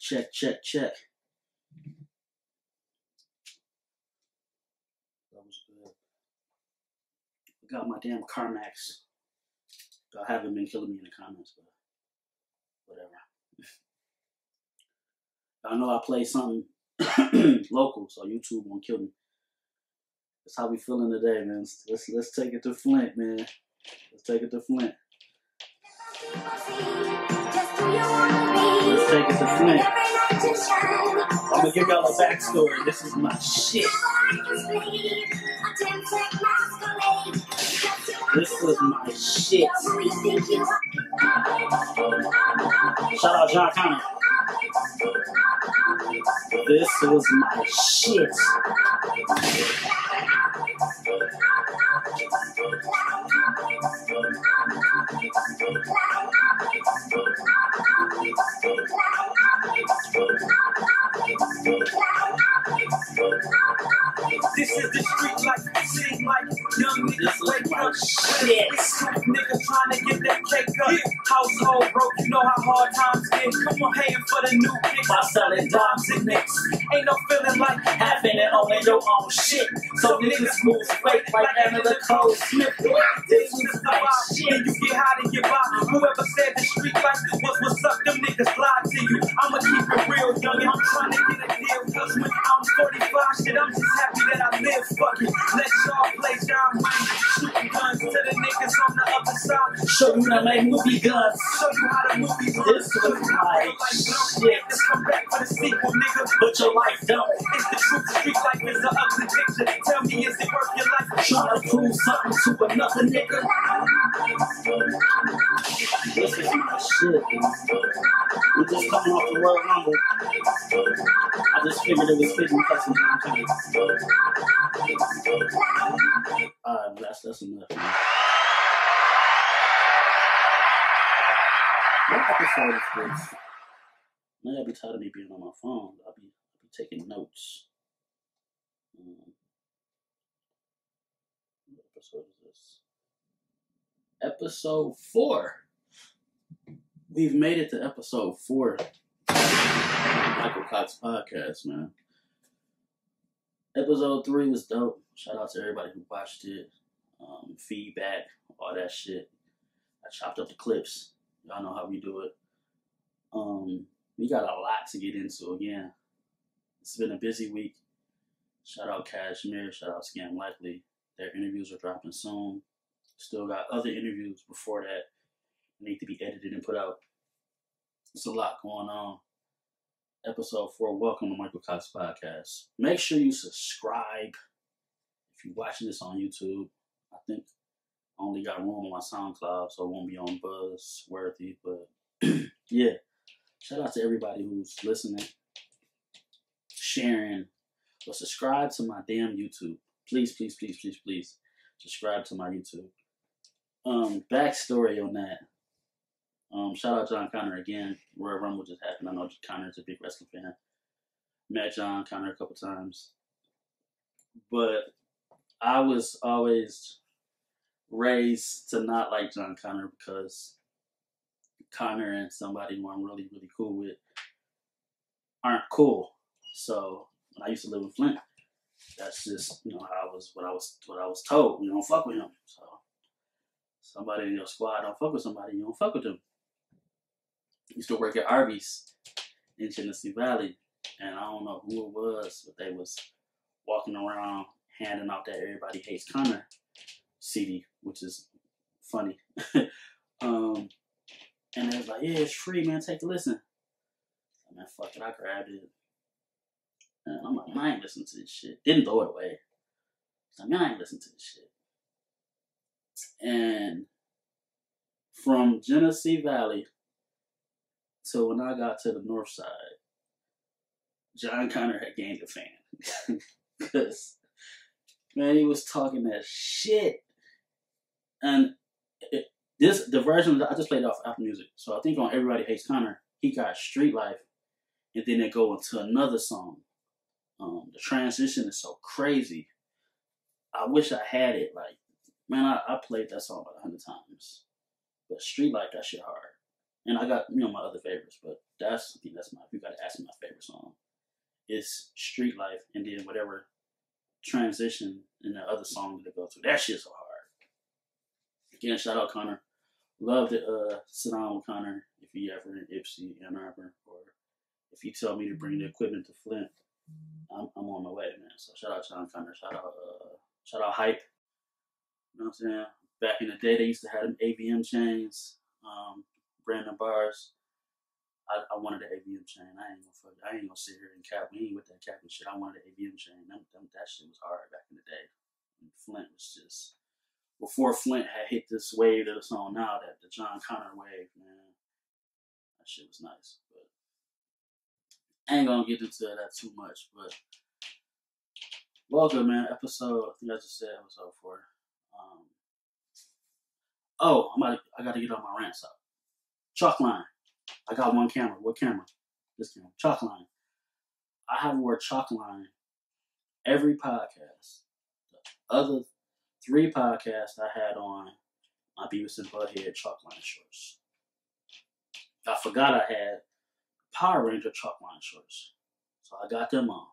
Check. That was good. I got my damn CarMax. Y'all haven't been killing me in the comments, but whatever. I know I play something local, so YouTube won't kill me. That's how we feeling today, man. Let's take it to Flint, man. Let's take it to Flint. Let's take it to Flint. I'm gonna give y'all a backstory. This is my shit. This was my shit. Shout out John Connor. This was my shit. This is the street life. Seem like young niggas wake up. Shit. Niggas trying to get that cake up. Household broke, you know how hard times get. Come on, paying for the new kicks. By selling Dimes and nicks. Ain't no feeling like having it on your own shit. So niggas move fake like Angela Cole Smith. This was my shit. Then you get hot and get by. Whoever said the street life was what's up, them niggas lied to you. I'ma keep it real, young. I'm trying to get a deal. Cause when I'm 45, shit, I'm just happy that I live. Fuck it. Let y'all play John Wayne. Shooting guns to the niggas on the other side. Show you how to make movie guns. Show you how the movies work. This was my shit. Let's come back for the sequel, nigga. But your life don't. It's the truth. Street life is an ugly picture. Tell me, is it worth your life? Trying to prove something to another nigga. This is my shit, man. We just coming off the Royal Rumble. I just figured it was fitting for some time. Alright, that's enough, man. What episode is this? Maybe I'll be tired of me being on my phone. I'll be taking notes. What episode is this? Episode 4. We've made it to episode 4. Michael Cox Podcast, man. Episode 3 was dope. Shout out to everybody who watched it. Feedback, all that shit. I chopped up the clips. Y'all know how we do it. We got a lot to get into again. It's been a busy week. Shout out Cashmere. Shout out Scam Likely. Their interviews are dropping soon. Still got other interviews before that need to be edited and put out. It's a lot going on. Episode 4, welcome to Michael Cox Podcast. Make sure you subscribe if you're watching this on YouTube. I think I only got room on my SoundCloud, so it won't be on Buzzworthy. But yeah, shout out to everybody who's listening, sharing, but subscribe to my damn YouTube. Please, please, please, please, please subscribe to my YouTube. Backstory on that. Shout out John Connor again. Royal Rumble just happened. I know Connor's a big wrestling fan. Met John Connor a couple times. But I was always raised to not like John Connor because Connor and somebody who I'm really, really cool with aren't cool. So when I used to live in Flint, that's just, you know, how I was what I was told. You don't fuck with him. So somebody in your squad don't fuck with somebody, you don't fuck with them. I used to work at Arby's in Genesee Valley, and I don't know who it was, but they was walking around handing out that Everybody Hates Connor CD, which is funny. And they was like, yeah, it's free, man, take a listen. I mean, fuck it, I grabbed it. And I'm like, I ain't listening to this shit. Didn't throw it away. I mean, I ain't listening to this shit. And from Genesee Valley to when I got to the north side, John Connor had gained a fan. Because, man, he was talking that shit. And the version, I just played off Apple Music. So I think on Everybody Hates Connor, he got Street Life. And then they go into another song. The transition is so crazy. I wish I had it. Like, man, I played that song about 100 times. But Street Life, that shit hard. And I got, you know, my other favorites, but I think that's if you got to ask me my favorite song, it's Street Life, and then whatever transition in the other song that go through. That shit's so hard. Again, shout out Connor. Love to sit down with Connor if he ever in Ypsi, Ann Arbor, or if he tell me to bring the equipment to Flint, I'm on my way, man. So shout out John Connor. Shout out Hype. You know what I'm saying? Back in the day, they used to have them ABM chains, Brandon bars. I wanted an ABM chain. I ain't gonna sit here and cap. We ain't with that capping shit. I wanted an ABM chain. That shit was hard back in the day. And Flint was just before Flint had hit this wave that it's on now, that the John Connor wave, man. That shit was nice. But I ain't gonna get into that too much. But welcome, man. Episode, I think I just said episode 4. I gotta get on my rants up. Chalk line. I got one camera. What camera? This camera. Chalk line. I have wore chalk line every podcast. The other 3 podcasts I had on my Beavis and Butthead chalk line shorts. I forgot I had Power Ranger chalk line shorts. So I got them on.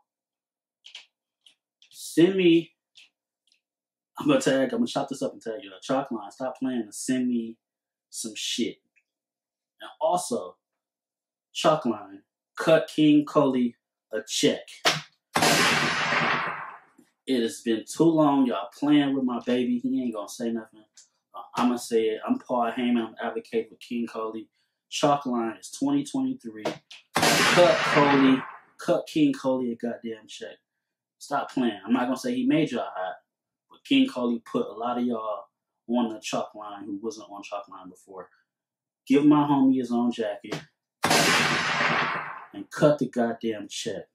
Send me, I'm gonna chop this up and tag you. Chalk line, stop playing and send me some shit. And also, chalk line, cut King Coley a check. It has been too long. Y'all playing with my baby. He ain't gonna say nothing. I'm gonna say it. I'm Paul Heyman. I'm advocating for King Coley. Chalk line is 2023. Cut King Coley a goddamn check. Stop playing. I'm not gonna say he made y'all hot, but King Coley put a lot of y'all on the chalk line who wasn't on chalk line before. Give my homie his own jacket and cut the goddamn check.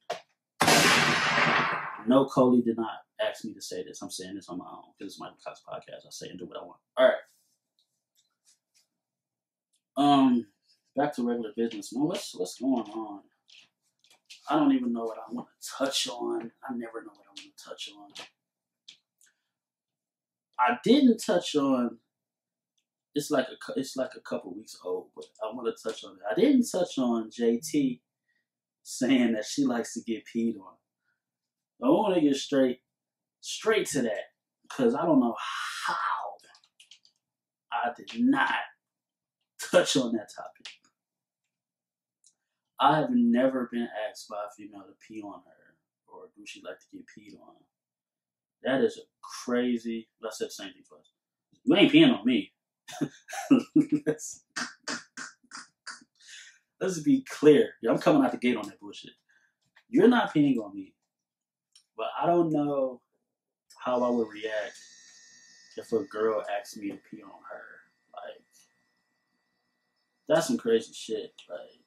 No, Coley did not ask me to say this. I'm saying this on my own because it's my Cox podcast. I say and do what I want. All right. Back to regular business. Man, what's going on? I don't even know what I want to touch on. I never know what I want to touch on. I didn't touch on. It's like a couple weeks old, but I want to touch on it. I didn't touch on JT saying that she likes to get peed on. I want to get straight to that because I don't know how I did not touch on that topic. I have never been asked by a female to pee on her or do she like to get peed on. That is a crazy. I said the same thing twice. You ain't peeing on me. Let's be clear. Yeah, I'm coming out the gate on that bullshit. You're not peeing on me. But I don't know how I would react if a girl asked me to pee on her. Like, that's some crazy shit. Like,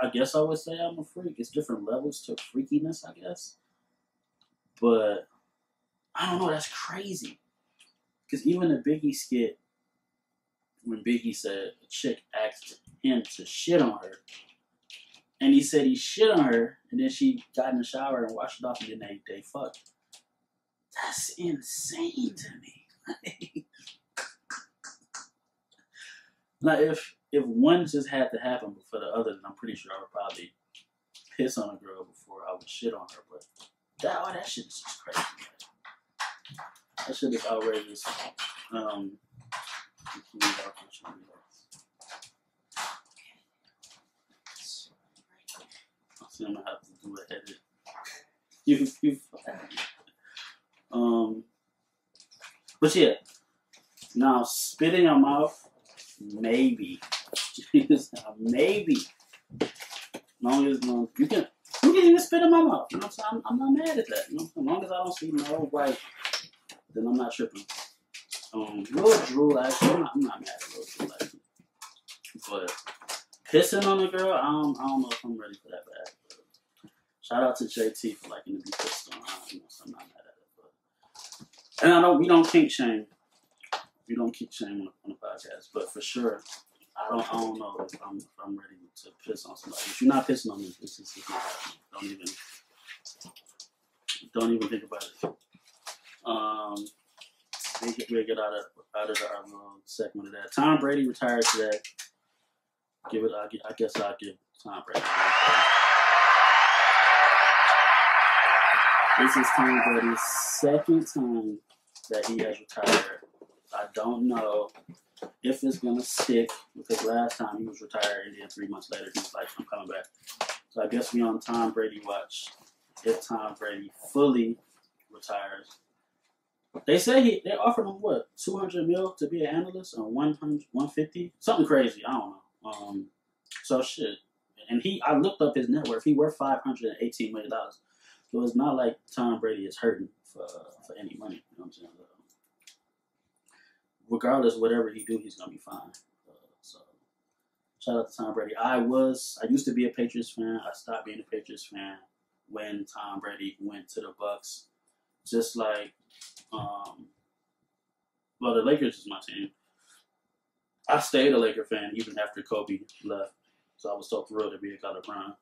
I guess I would say I'm a freak. It's different levels to freakiness, I guess. But I don't know. That's crazy. Because even the Biggie skit, when Biggie said a chick asked him to shit on her, and he said he shit on her, and then she got in the shower and washed it off, and then they fucked. That's insane to me. Now, if one just had to happen for the other, then I'm pretty sure I would probably piss on a girl before I would shit on her. But that shit is just crazy. That shit is outrageous. I'm gonna have to do a edit. But yeah. Now spit in your mouth, maybe. Maybe. Long as you can even spit in my mouth. You know what I'm saying? I'm not mad at that. You know, as long as I don't see no white, then I'm not tripping. Little drool actually. I'm not mad at little drool actually. But pissing on a girl, I don't know if I'm ready for that bad. Shout out to JT for liking to be pissed on. I'm not mad at it. But, and I know we don't kink shame. We don't kink shame on the podcast. But for sure, I don't know if I'm ready to piss on somebody. If you're not pissing on me, this is not happening. Don't even think about it. we'll get out of our little segment of that. Tom Brady retired today. I guess I'll give Tom Brady. This is Tom Brady's second time that he has retired. I don't know if it's going to stick, because last time he was retired and then 3 months later he was like, I'm coming back. So I guess we're on Tom Brady watch. If Tom Brady fully retires. They say they offered him what, $200 million to be an analyst, or 100, 150, something crazy. I don't know. So shit. And I looked up his net worth. He worth $518 million. So it's not like Tom Brady is hurting for any money. You know what I'm saying? Regardless, whatever he do, he's gonna be fine. So shout out to Tom Brady. I used to be a Patriots fan. I stopped being a Patriots fan when Tom Brady went to the Bucks. Just like, the Lakers is my team. I stayed a Laker fan even after Kobe left. So I was so thrilled to be a LeBron.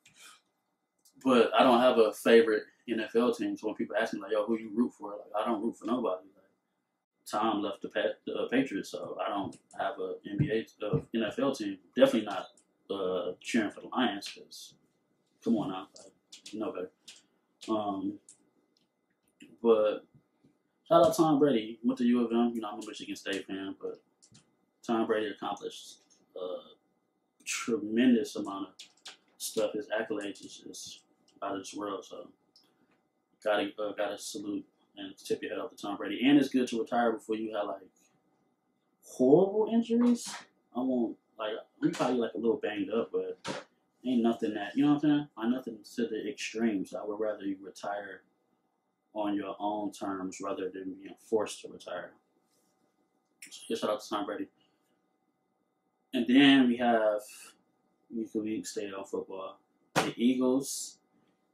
But I don't have a favorite NFL team. So when people ask me, like, yo, who you root for? Like, I don't root for nobody. Like, Tom left the Patriots, so I don't have an NFL team. Definitely not cheering for the Lions, because come on now. Like, you know better. But shout out Tom Brady. Went to U of M. You know, I'm a Michigan State fan, but Tom Brady accomplished a tremendous amount of stuff. His accolades is just out of this world. So gotta salute and tip your head up to Tom Brady. And it's good to retire before you have like horrible injuries. I'm probably like a little banged up, but ain't nothing that, you know what I'm saying? I'm nothing to the extremes. I would rather you retire on your own terms rather than being forced to retire. So shout out to Tom Brady. And then we can stay on football. The Eagles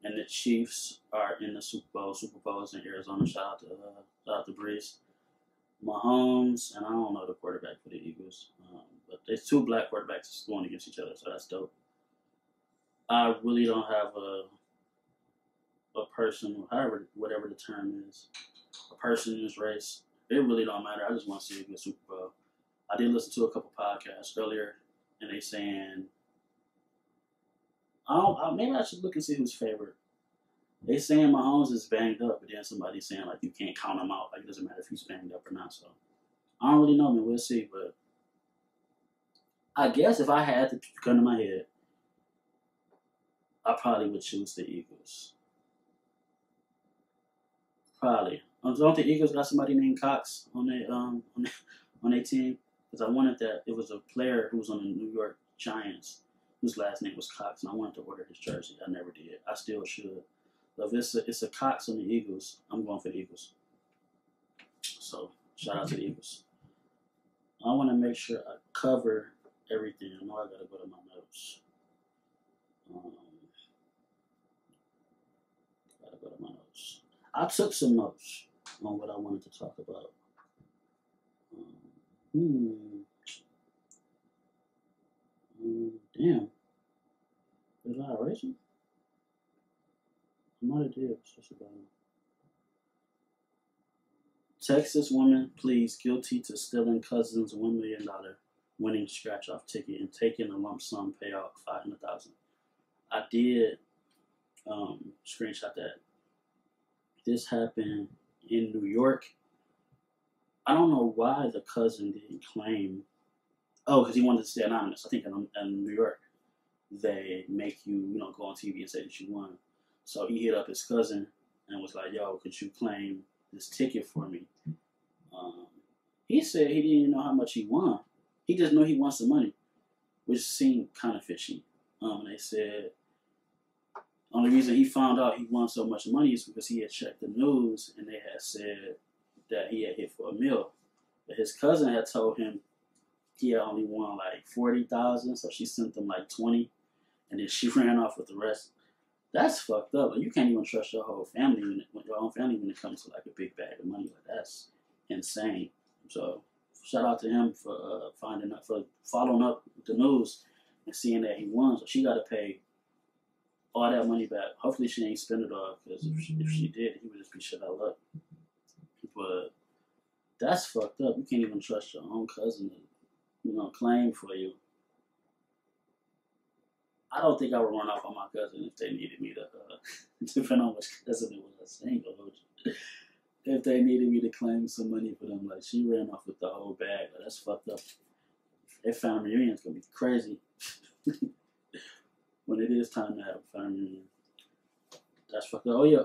and the Chiefs are in the Super Bowl. Super Bowl is in Arizona. Shout out to Breeze. Mahomes, and I don't know the quarterback for the Eagles, but there's two black quarterbacks going against each other, so that's dope. I really don't have a person, whatever the term is, a person in this race. It really don't matter. I just want to see a good Super Bowl. I did listen to a couple podcasts earlier, and they saying, maybe I should look and see who's favorite. They saying Mahomes is banged up, but then somebody's saying like you can't count him out. Like it doesn't matter if he's banged up or not. So I don't really know, man. We'll see. But I guess if I had to gun to my head, I probably would choose the Eagles. Probably. Don't the Eagles got somebody named Cox on their team? Because I wanted that. It was a player who was on the New York Giants whose last name was Cox, and I wanted to order his jersey. I never did. I still should. But if it's a Cox on the Eagles, I'm going for the Eagles. So shout out to the Eagles. I want to make sure I cover everything. I know I got to go to my notes. I took some notes on what I wanted to talk about. Damn. Did I erase them? I might have did. Texas woman pleads guilty to stealing cousin's $1 million winning scratch-off ticket and taking a lump sum payout $500,000. I did screenshot that. This happened in New York. I don't know why the cousin didn't claim. Oh, because he wanted to stay anonymous. I think in New York, they make you, go on TV and say that you won. So he hit up his cousin and was like, yo, could you claim this ticket for me? He said he didn't even know how much he won. He just knew he won some money, which seemed kind of fishy. And they said only reason he found out he won so much money is because he had checked the news and they had said that he had hit for $1 million. But his cousin had told him he had only won like $40,000, so she sent him like $20,000, and then she ran off with the rest. That's fucked up. Like, you can't even trust your whole family when it comes to like a big bag of money. Like, that's insane. So shout out to him for following up with the news and seeing that he won. So she got to pay all that money back. Hopefully she ain't spend it all, because if she did, he would just be shit out of luck. But That's fucked up. You can't even trust your own cousin to, claim for you. I don't think I would run off on my cousin if they needed me to, depending on which cousin it was. I ain't gonna hold you. If they needed me to claim some money for them, like, she ran off with the whole bag. Like, that's fucked up. Their family reunion's gonna be crazy. When it is time to have a family reunion. That's fucked up. Oh yeah,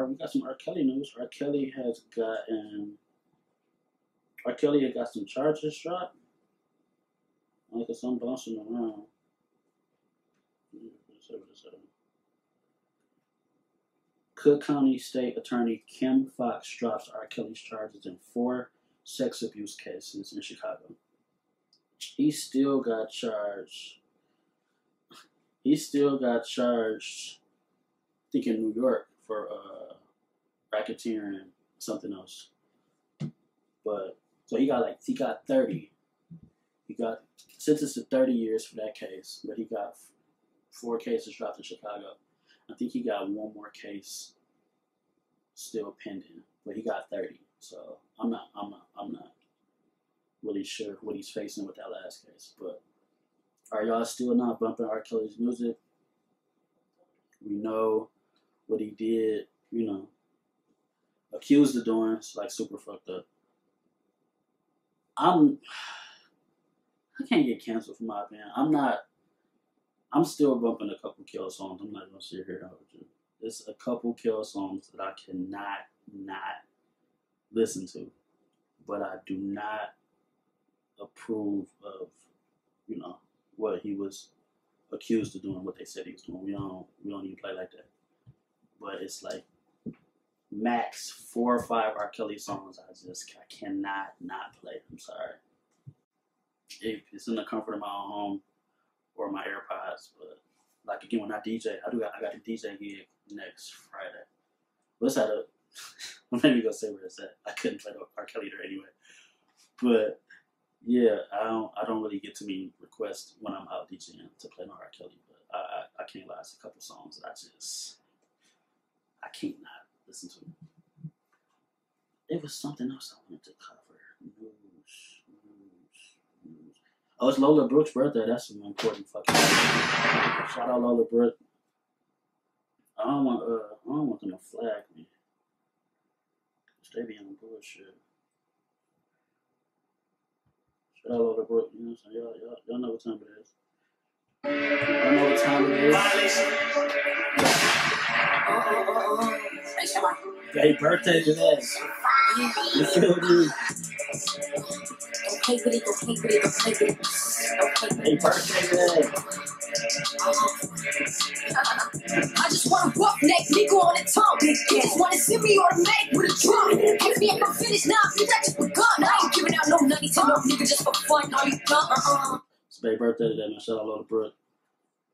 we got some R. Kelly news. R. Kelly had got some charges dropped. Like some bouncing around. Cook County State Attorney Kim Fox drops R. Kelly's charges in 4 sex abuse cases in Chicago. He still got charged. I think in New York for racketeering and something else. But so he got 30. He got sentenced to 30 years for that case, but he got 4 cases dropped in Chicago. I think he got one more case still pending, but he got 30. So I'm not really sure what he's facing with that last case. But are y'all still not bumping R. Kelly's music? We know what he did, accused of doing. It's like super fucked up. I can't get canceled for my opinion. I'm still bumping a couple Kill songs. I'm not gonna sit here and hold you. There's a couple Kill songs that I cannot not listen to, but I do not approve of, what he was accused of doing, what they said he was doing. We don't even play like that. But it's like max 4 or 5 R. Kelly songs I cannot not play. I'm sorry. If it's in the comfort of my own home or my AirPods, but like again when I DJ, I got a DJ gig next Friday. Let's have I'm not even gonna say where it's at. I couldn't play R. Kelly there anyway. But yeah, I don't really get too many requests when I'm out DJing to play my R. Kelly, but I can't lie. It's a couple songs that I can't not listen to. It was something else I wanted to cover. News. Oh, it's Lola Brooke's birthday. That's an important fucking thing. Shout out Lola Brooke. I don't want them to flag me. They be on bullshit. Shout out Lola Brooke. You know what I'm saying? Y'all know what time it is. Y'all know what time it is. Happy birthday to that. You feel me? Happy birthday to that. I just want a roughneck nigga on the tongue. Just wanna send me automatic with a drum. Ask me if I'm finished, nah, bitch, I just begun. I ain't giving out no money to no nigga just for fun. Are you done? It's baby birthday today, man. Shout out Lola Brooke.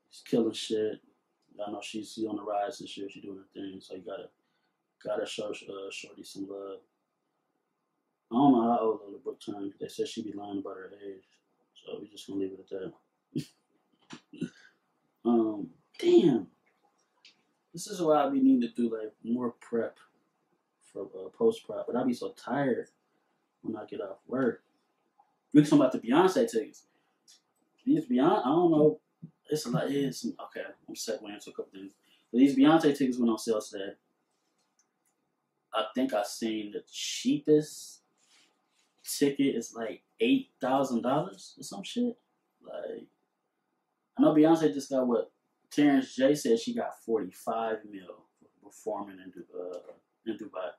She's killing shit. Y'all know she's on the rise this year. She's doing her thing, so you gotta show Shorty some love. I don't know how old Lola Brooke turned. They said she'd be lying about her age, so we're just gonna leave it at that. Damn. This is why I be needing to do like more prep for post prep, but I be so tired when I get off work. We talking about the Beyonce tickets. These Beyonce, I don't know. It's a lot. Okay. I'm segueing into a couple things. But these Beyonce tickets went on sale today. I think I seen the cheapest ticket is like $8,000 or some shit. Like, I know Beyonce just got what Terrence J said she got 45 mil for performing in Dubai,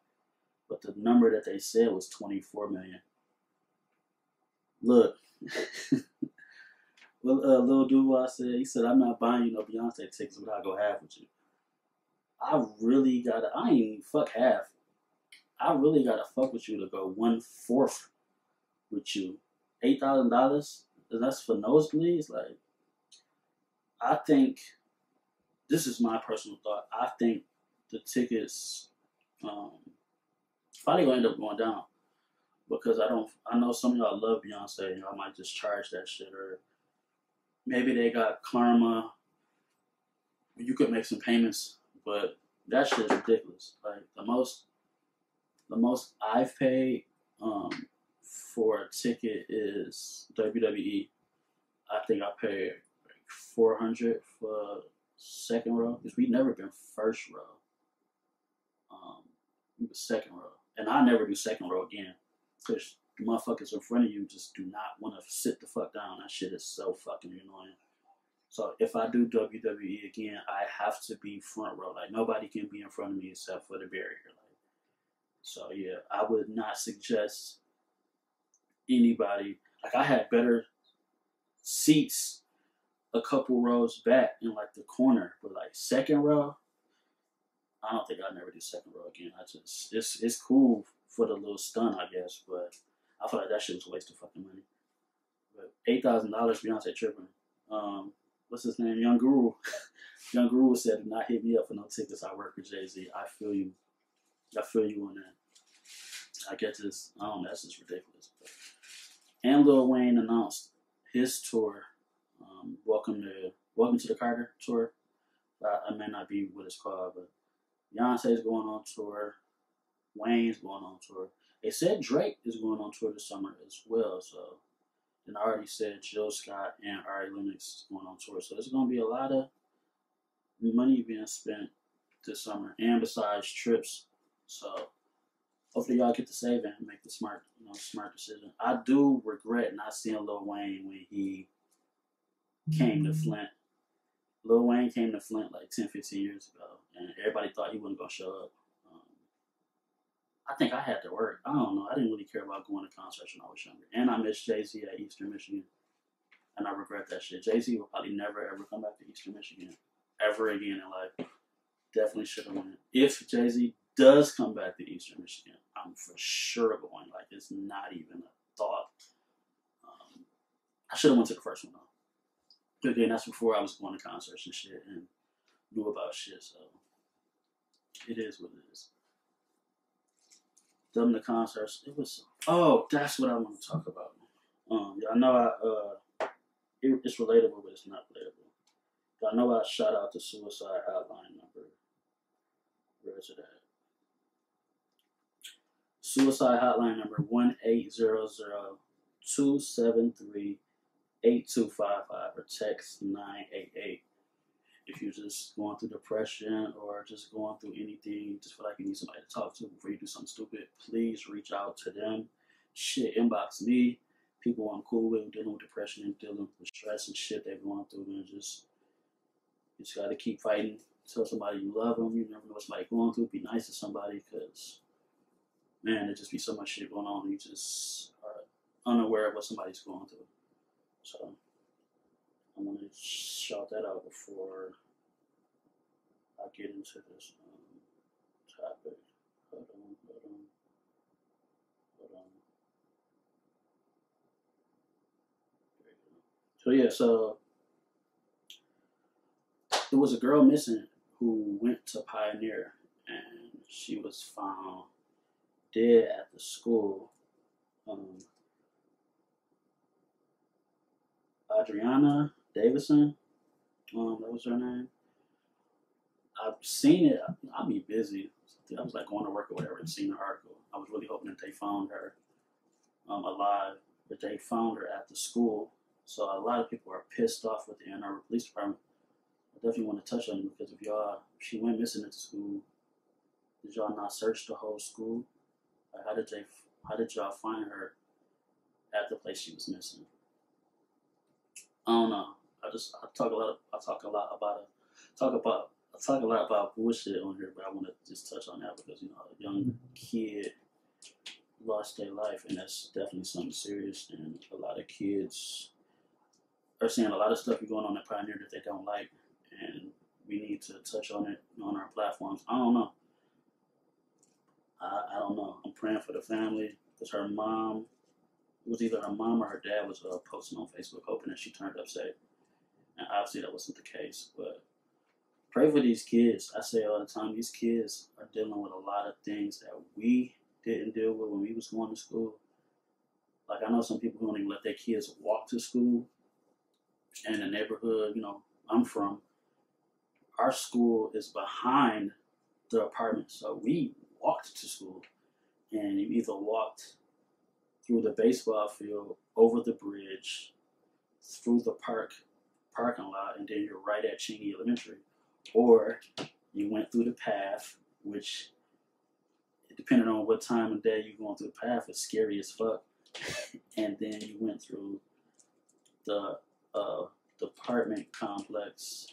but the number that they said was 24 million. Look, what Lil Duval said, he said, "I'm not buying you no Beyonce tickets, but I'll go half with you." I ain't even fuck half. I really gotta fuck with you to go 1/4 with you. $8,000. That's for nosebleeds. Like, I think this is my personal thought. I think the tickets probably gonna end up going down because I know some of y'all love Beyonce and y'all might just charge that shit, or maybe they got karma. You could make some payments, but that shit is ridiculous. Like the most I've paid for a ticket is WWE. I think I paid like $400 for second row because we never been first row. We was second row, and I never do second row again because the motherfuckers in front of you just do not want to sit the fuck down. That shit is so fucking annoying. So if I do WWE again, I have to be front row. Like nobody can be in front of me except for the barrier. Like, so yeah, I would not suggest anybody. Like I had better seats a couple rows back in like the corner, but like second row, I don't think I'll never do second row again. It's cool for the little stunt, I guess, but I feel like that shit was a waste of fucking money. But $8,000, Beyonce tripping. What's his name? Young Guru. Young Guru said, "Do not hit me up for no tickets. I work for Jay-Z." I feel you. I feel you on that. I get this. I don't know. That's just ridiculous. And Lil Wayne announced his tour. Welcome to the Carter tour. I may not be what it's called, but Beyonce's going on tour. Wayne's going on tour. They said Drake is going on tour this summer as well. So, and I already said Jill Scott and Ari Lennox is going on tour. So there's going to be a lot of money being spent this summer, and besides trips. So hopefully y'all get to save and make the smart decision. I do regret not seeing Lil Wayne when he came to Flint. Lil Wayne came to Flint like 10, 15 years ago, and everybody thought he wasn't going to show up. I think I had to work. I don't know. I didn't really care about going to concerts when I was younger. And I missed Jay-Z at Eastern Michigan, and I regret that shit. Jay-Z will probably never, ever come back to Eastern Michigan ever again in life. Definitely should have went. If Jay-Z does come back to Eastern Michigan, I'm for sure going. Like, it's not even a thought. I should have went to the first one, though. Again, that's before I was going to concerts and shit and knew about shit, so it is what it is. Them the concerts, it was. Oh, that's what I want to talk about. I know it's relatable, but it's not relatable. I know I shout out the suicide hotline number. Where is it at? Suicide hotline number 1-800-273-8255 or text 988. If you're just going through depression or just going through anything, just feel like you need somebody to talk to before you do something stupid, please reach out to them. Shit, inbox me. People I'm cool with dealing with depression and dealing with stress and shit they're going through, and you just got to keep fighting. Tell somebody you love them. You never know what somebody's going through. Be nice to somebody because, man, there just be so much shit going on. You just are unaware of what somebody's going through. So I'm going to shout that out before I get into this topic. Hold on. So yeah, so there was a girl missing who went to Pioneer, and she was found dead at the school. Adriana Davidson, that was her name. I've seen it. I'll be busy. I was like going to work or whatever and seen the article. I was really hoping that they found her alive, but they found her at the school. So a lot of people are pissed off with the Ann Arbor Police Department. I definitely want to touch on it because if she went missing at the school, did y'all not search the whole school? Like how did y'all find her at the place she was missing? I don't know. I talk a lot about bullshit on here, but I want to just touch on that because a young kid lost their life, and that's definitely something serious. And a lot of kids are seeing a lot of stuff going on at Pioneer that they don't like, and we need to touch on it on our platforms. I don't know. I don't know. I'm praying for the family because her mom. It was either her mom or her dad was posting on Facebook hoping that she turned up safe. And obviously that wasn't the case. But pray for these kids. I say all the time, these kids are dealing with a lot of things that we didn't deal with when we was going to school. Like I know some people who don't even let their kids walk to school. And the neighborhood, I'm from, our school is behind the apartment. So we walked to school. And you either walked through the baseball field, over the bridge, through the parking lot, and then you're right at Cheney Elementary. Or you went through the path, which, depending on what time of day you're going through the path, is scary as fuck. And then you went through the apartment complex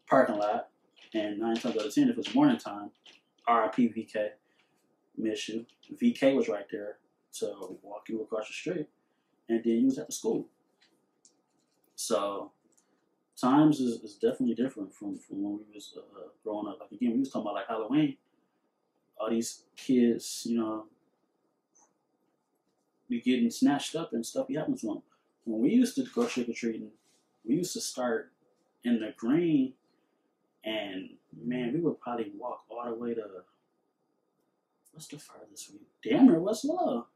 parking lot, and 9 times out of 10, if it's morning time, RIP VK, miss you. VK was right there to walk you across the street, and then you was at the school. So times is definitely different from when we was growing up. Like, again, we was talking about like Halloween. All these kids, you know, be getting snatched up and stuff be happening to them. When we used to go trick-or-treating, we used to start in the green, and man, we would probably walk all the way to, what's the farthest we? Damn near West Willow.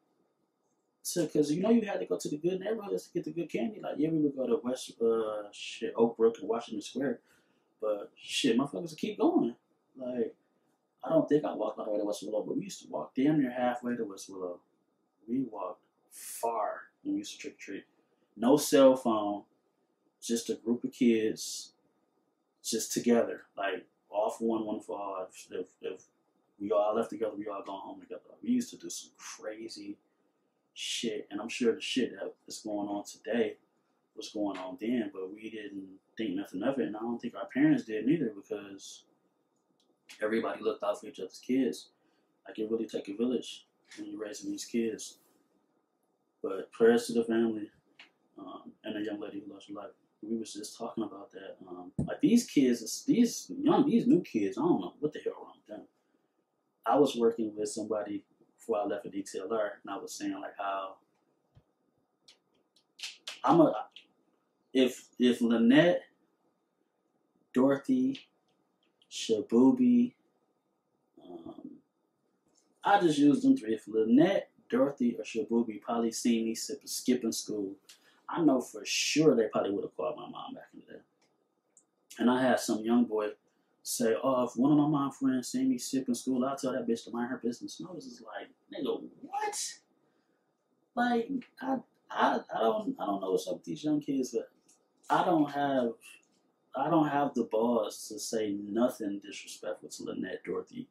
So, because you know you had to go to the good neighborhoods to get the good candy. Like, yeah, we would go to Oak Brook and Washington Square, but shit, motherfuckers would keep going. Like, I don't think I walked all the way to West Willow, but we used to walk damn near halfway to West Willow. We walked far when we used to trick-or-treat. No cell phone, just a group of kids, just together. Like, all for one for all. If we all left together, we all going home together. We used to do some crazy shit, and I'm sure the shit that is going on today was going on then, but we didn't think nothing of it, and I don't think our parents did either, because everybody looked out for each other's kids. Like, it really take a village when you're raising these kids. But prayers to the family, and the young lady who lost her life. We was just talking about that. Like, these kids, these new kids, I don't know what the hell wrong with them. I was working with somebody before I left for DTLR, and I was saying like how if Lynette, Dorothy, Shabubi, I just used them three. If Lynette, Dorothy, or Shabubi probably seen me skipping school, I know for sure they probably would have called my mom back in the day. And I had some young boy say, "Oh, if one of my mom friends seen me skipping school, I'll tell that bitch to mind her business." And I was just like, "Nigga, what?" Like, I don't know what's up with these young kids, but I don't have the balls to say nothing disrespectful to Lynette, Dorothy,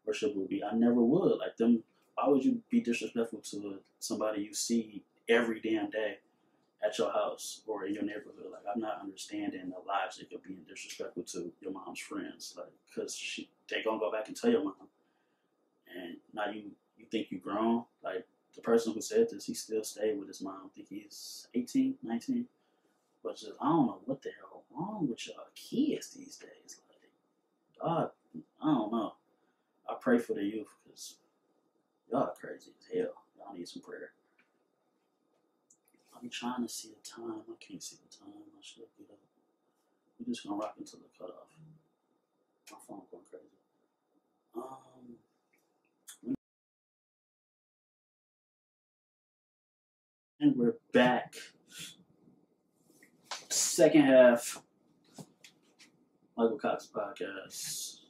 or Shabubi. I never would. Like, them, why would you be disrespectful to somebody you see every damn day at your house or in your neighborhood? Like, I'm not understanding the logic of being disrespectful to your mom's friends. Like, because they gonna go back and tell your mom. And now you think you grown. Like, the person who said this, he still stayed with his mom. I think he's 18, 19. But just, I don't know what the hell wrong with y'all kids these days. Like, God, I don't know. I pray for the youth, because y'all crazy as hell. Y'all need some prayer. I'm trying to see the time. I can't see the time. I should look it up. We're just gonna rock until the cutoff. My phone going crazy. And we're back. Second half. Michael Cox Podcast.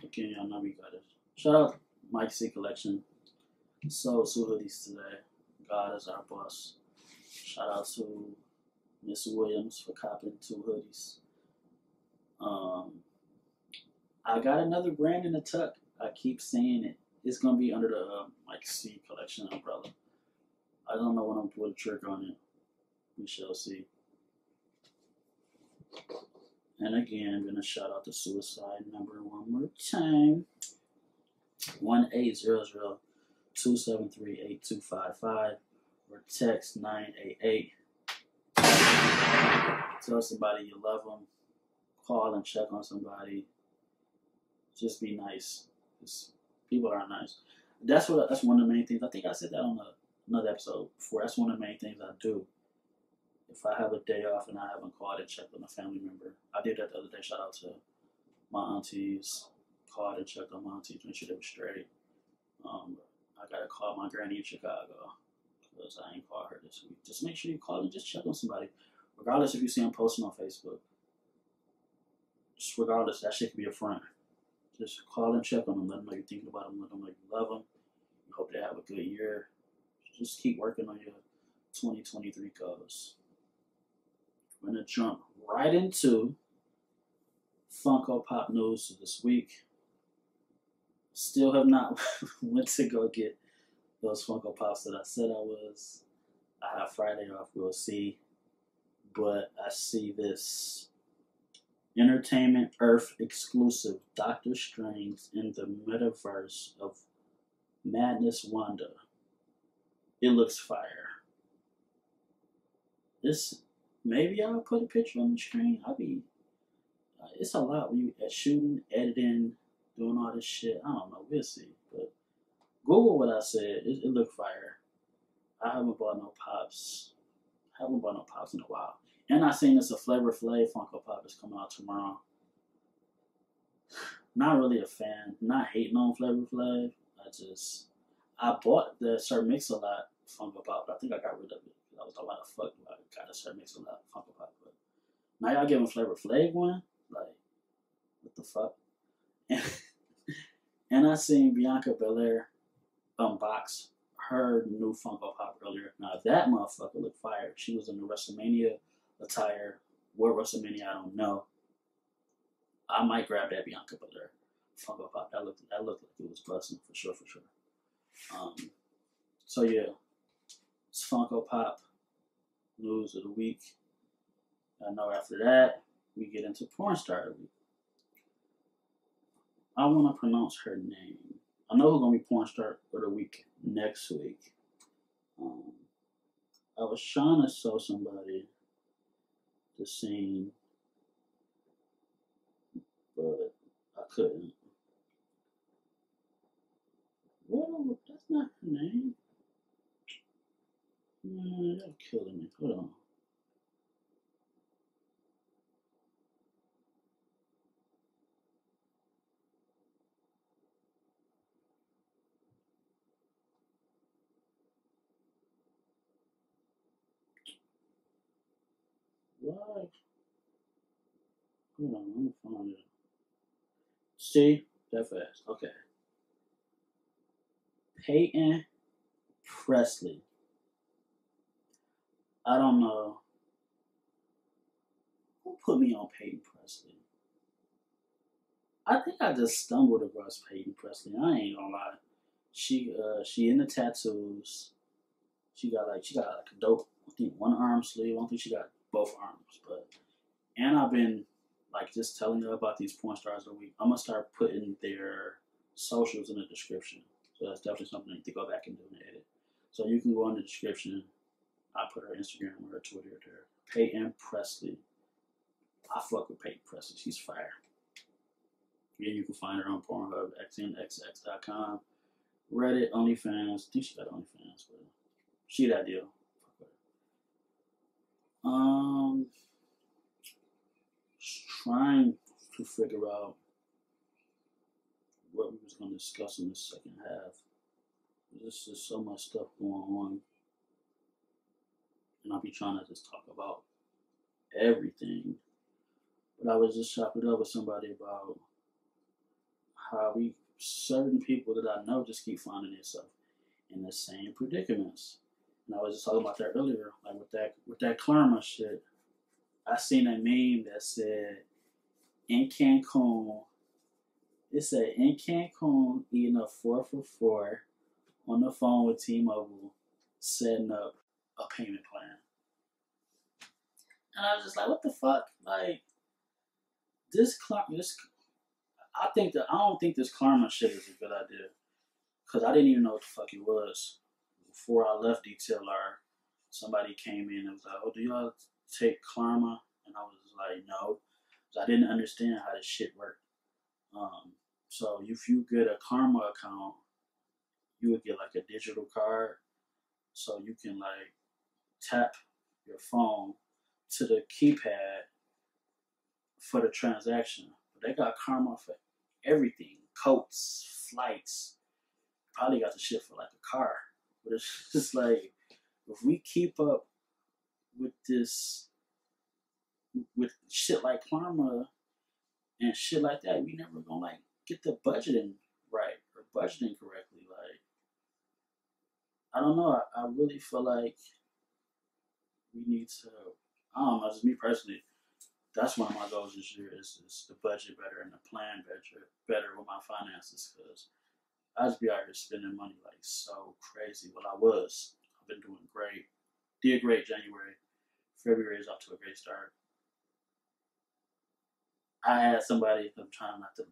Again, y'all know we got it. Shout out Mike C Collection. Sold 2 hoodies today. God is our boss. Shout out to Miss Williams for copping 2 hoodies. I got another brand in the tuck. I keep saying it. It's gonna be under the Mike C Collection umbrella. I don't know when I'm pulling the trigger on it. We shall see. And again, I'm gonna shout out the suicide number one more time. 1-800-273-8255 or text 988. Tell somebody you love them. Call and check on somebody. Just be nice. People aren't nice. That's one of the main things. I think I said that on another episode before. That's one of the main things I do. If I have a day off and I haven't called and checked on a family member, I did that the other day. Shout out to my aunties. Called and checked on my aunties, make sure they were straight. I gotta call my granny in Chicago because I ain't called her this week. Just make sure you call and just check on somebody, regardless if you see them posting on Facebook. Just regardless, that shit could be a front. Just call and check on them. Let them know you're thinking about them. Let them know you love them. You hope they have a good year. just keep working on your 2023 goals. We're going to jump right into Funko Pop news this week. Still have not went to go get those Funko Pops that I said I was. I have Friday off, we'll see. But I see this Entertainment Earth exclusive Doctor Strange in the Metaverse of Madness Wanda. It looks fire. This, maybe I'll put a picture on the screen. It's a lot when you at shooting, editing, doing all this shit. I don't know, we'll see. But Google what I said. It looked fire. I haven't bought no pops. In a while. And I seen this a Flavor Flav Funko Pop is coming out tomorrow. Not really a fan. Not hating on Flavor Flav. I bought the Sir Mix-a-Lot Funko Pop, but I think I got rid of it. I was like, why the fuck do I got a Sir Mix-a-Lot Funko Pop? But now y'all giving Flavor Flav one? Like, what the fuck? And I seen Bianca Belair unbox her new Funko Pop earlier. Now that motherfucker looked fire. She was in the WrestleMania attire. What WrestleMania, I don't know. I might grab that Bianca Belair Funko Pop. That looked like it was busting for sure. So yeah, it's Funko Pop news of the week. I know after that we get into porn star of the week. I want to pronounce her name. I know who's gonna be porn star of the week next week. I was trying to show somebody the scene, but I couldn't. Well, that's not her name. You're killing me. Hold on. What? Hold on, I'm gonna find it. See? That fast. Okay. PAYTON PRESLEE. I don't know. Who put me on PAYTON PRESLEE? I think I just stumbled across PAYTON PRESLEE. I ain't gonna lie. She in the tattoos. She got like a dope, I think, one arm sleeve. I don't think she got both arms, and I've been like just telling you about these porn stars a week. I'm gonna start putting their socials in the description. So that's definitely something you need to go back and do and edit. So you can go in the description. I put her Instagram or her Twitter there. PAYTON PRESLEE. I fuck with PAYTON PRESLEE. She's fire. Yeah, you can find her on Pornhub, xnxx.com, Reddit, OnlyFans. I think she got OnlyFans, but she that deal. Trying to figure out what we was going to discuss in the second half. There's just so much stuff going on, and I'll be trying to just talk about everything. But I was just chopping it up with somebody about how certain people that I know just keep finding themselves in the same predicaments. And I was just talking about that earlier, like with that Klarma shit. I seen a meme that said, in Cancun, it said, in Cancun, eating a 4 for $4 on the phone with T-Mobile, setting up a payment plan. And I was just like, what the fuck? Like, I don't think this Klarma shit is a good idea. Because I didn't even know what the fuck it was. Before I left DTLR, somebody came in and was like, oh, do y'all take Klarma? And I was like, no. So I didn't understand how this shit worked. So if you get a Karma account, you would get like a digital card. So you can like tap your phone to the keypad for the transaction. But they got Karma for everything. Coats, flights. Probably got the shit for like a car. But it's just like, if we keep up with this, with shit like Karma and shit like that, we never gonna like get the budgeting right or budgeting correctly. Like, I don't know. I really feel like we need to, I don't know, just me personally, that's one of my goals this year is to budget better and to plan better with my finances, because I just be out here spending money like so crazy. Well, I've been doing great. Did great January. February is off to a great start. I had somebody, I'm trying not to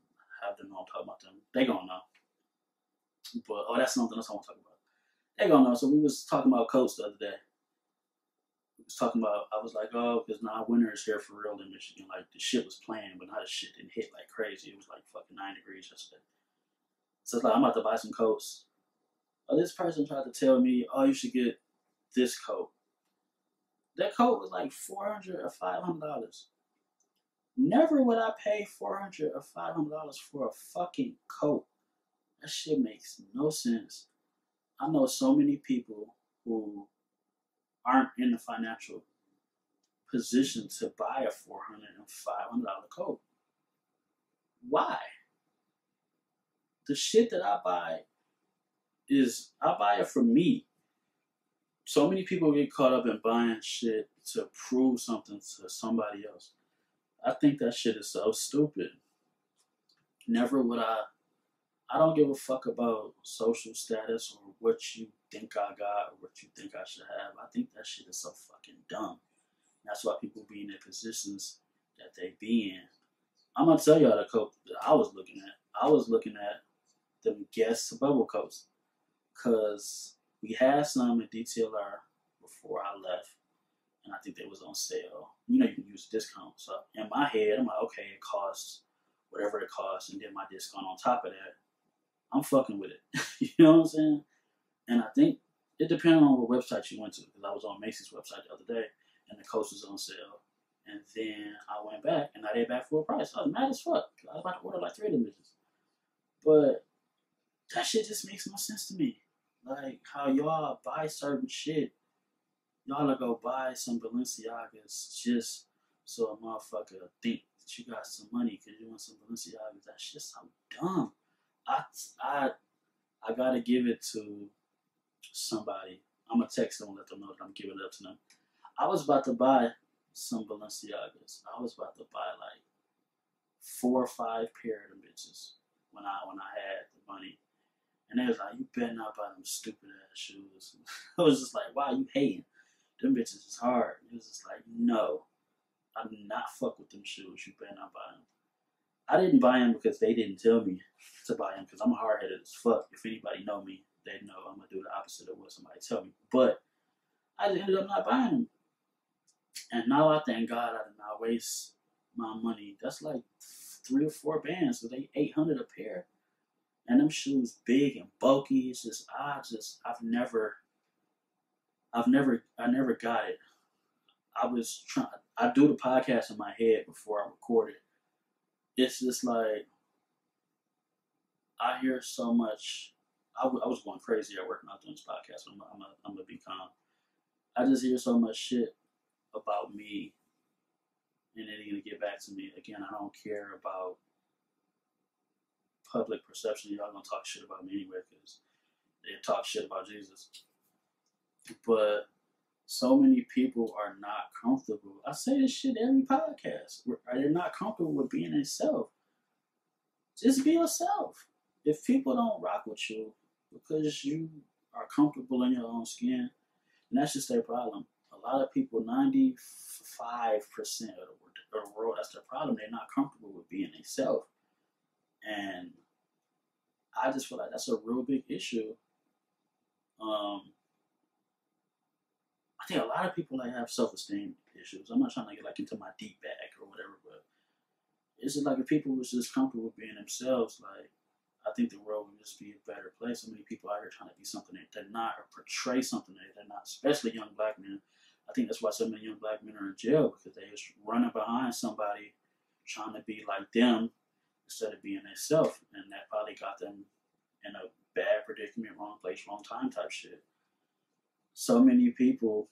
have them know I'm talking about them. They gonna know. But, that's something else I want to talk about. They gonna know. So we was talking about coats the other day. We was talking about, I was like, oh, because now winter is here for real in Michigan. Like, the shit was playing, but now the shit didn't hit like crazy. It was like fucking 9 degrees yesterday. So it's like, I'm about to buy some coats. Oh, this person tried to tell me, oh, you should get this coat. That coat was like $400 or $500. Never would I pay $400 or $500 for a fucking coat. That shit makes no sense. I know so many people who aren't in the financial position to buy a $400 and $500 coat. Why? The shit that I buy it for me. So many people get caught up in buying shit to prove something to somebody else. I think that shit is so stupid. Never would I don't give a fuck about social status or what you think I got or what you think I should have. I think that shit is so fucking dumb. That's why people be in the positions that they be in. I'm gonna tell y'all the coat that I was looking at. I was looking at them Guess bubble coats, cause we had some at DTLR before I left, and I think they was on sale. You know, you can use discounts. So in my head, I'm like, okay, it costs whatever it costs, and then my discount on top of that. I'm fucking with it. You know what I'm saying? And I think it depends on what website you went to, because I was on Macy's website the other day, and the coats was on sale. And then I went back, and now they're back for a price. I was mad as fuck. I was about to order like 3 of them bitches. But that shit just makes no sense to me. Like, how y'all buy certain shit. Y'all will go buy some Balenciagas just so a motherfucker think that you got some money because you want some Balenciagas. That shit's so dumb. I gotta give it to somebody. I'm gonna text them and let them know that I'm giving it up to them. I was about to buy some Balenciagas. I was about to buy like 4 or 5 pair of them bitches when I had the money. And they was like, you better not buy them stupid ass shoes. I was just like, wow, you hating. Them bitches is hard. It was just like, no, I do not fuck with them shoes. You better not buy them. I didn't buy them because they didn't tell me to buy them, because I'm hard-headed as fuck. If anybody know me, they know I'm going to do the opposite of what somebody tell me. But I just ended up not buying them. And now I thank God I did not waste my money. That's like 3 or 4 bands, so they $800 a pair. And them shoes big and bulky. It's just, I never got it. I do the podcast in my head before I record it. It's just like, I hear so much. I was going crazy at work not doing this podcast. So I'm gonna be calm. I just hear so much shit about me, and it ain't gonna get back to me. Again, I don't care about public perception. Y'all gonna talk shit about me anyway, because they talk shit about Jesus. But so many people are not comfortable. I say this shit every podcast. They're not comfortable with being themselves. Just be yourself. If people don't rock with you because you are comfortable in your own skin, and that's just their problem. A lot of people, 95% of the world, that's their problem. They're not comfortable with being themselves. And I just feel like that's a real big issue. I think a lot of people have self-esteem issues. I'm not trying to get like into my deep bag or whatever, but it's just like if people was just comfortable with being themselves, like, I think the world would just be a better place. So many people out here trying to be something that they're not, or portray something that they're not, especially young black men. I think that's why so many young black men are in jail, because they just running behind somebody trying to be like them instead of being themselves, and that probably got them in a bad predicament, wrong place, wrong time type shit. So many people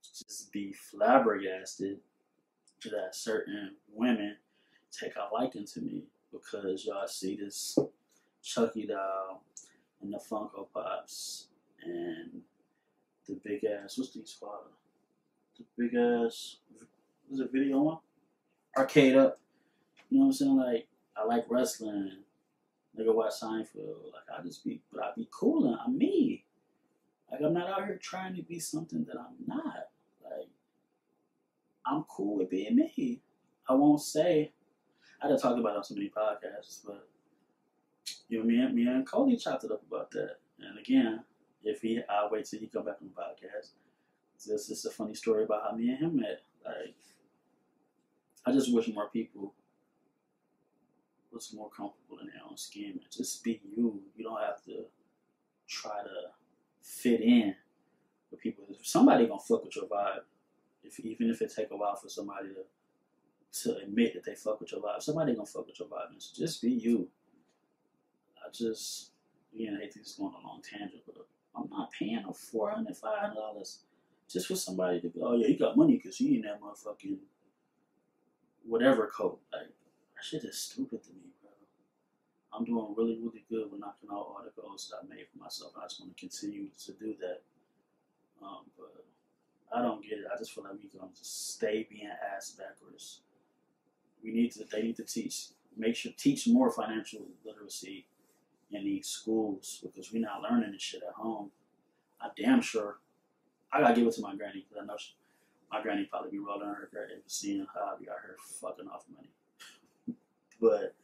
just be flabbergasted that certain women take a liking to me because y'all see this Chucky doll and the Funko Pops and the big ass, what's these called? The big ass, was it video one? Arcade Up. You know what I'm saying? Like, I like wrestling. Nigga watch Seinfeld. Like, I be cool and I'm me. Like, I'm not out here trying to be something that I'm not. Like, I'm cool with being me. I won't say, I done talked about it on so many podcasts, but, you know, me and Cody chopped it up about that. And again, I'll wait till he come back on the podcast. This is a funny story about how me and him met. Like, I just wish more people was more comfortable in their own skin. And just be you. You don't have to try to fit in with people. Somebody gonna fuck with your vibe. Even if it take a while for somebody to admit that they fuck with your vibe, somebody gonna fuck with your vibe. So just be you. Again, I hate this going on a long tangent, but I'm not paying a $400, $500 just for somebody to be, oh yeah, he got money because he in that motherfucking whatever coat. Like, that shit is stupid to me, bro. I'm doing really, really good with knocking out all the goals that I made for myself. I just want to continue to do that. But I don't get it. I just feel like we're going to stay being ass backwards. They need to teach more financial literacy in these schools because we're not learning this shit at home. I damn sure, I got to give it to my granny because I know my granny probably be rolling her grave seeing how I be out here fucking off money. But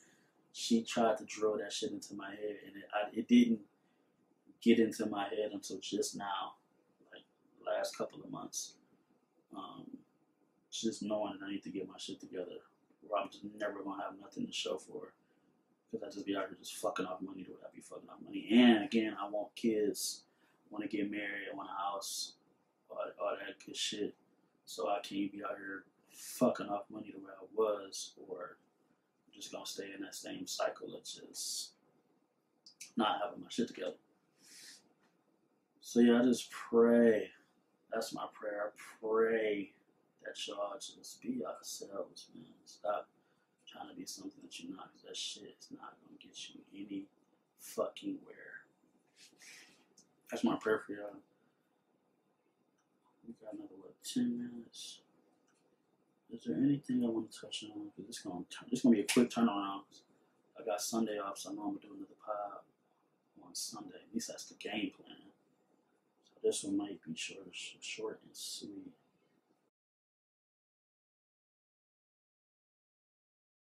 she tried to drill that shit into my head, and it didn't get into my head until just now, like last couple of months. Just knowing that I need to get my shit together, or I'm just never gonna have nothing to show for, because I just be out here just fucking off money the way I be fucking off money. And again, I want kids, I want to get married, I want a house, all that good shit. So I can't be out here fucking off money the way I was, or I'm just gonna stay in that same cycle of just not having my shit together. So yeah, I just pray. That's my prayer. I pray that y'all just be yourselves, man. Stop trying to be something that you're not, because that shit is not gonna get you any fucking where. That's my prayer for y'all. We got another 10 minutes. Is there anything I want to touch on? Because it's gonna be a quick turnaround. I got Sunday off, so I know I'm gonna do another pod on Sunday. At least that's the game plan. So this one might be short and sweet.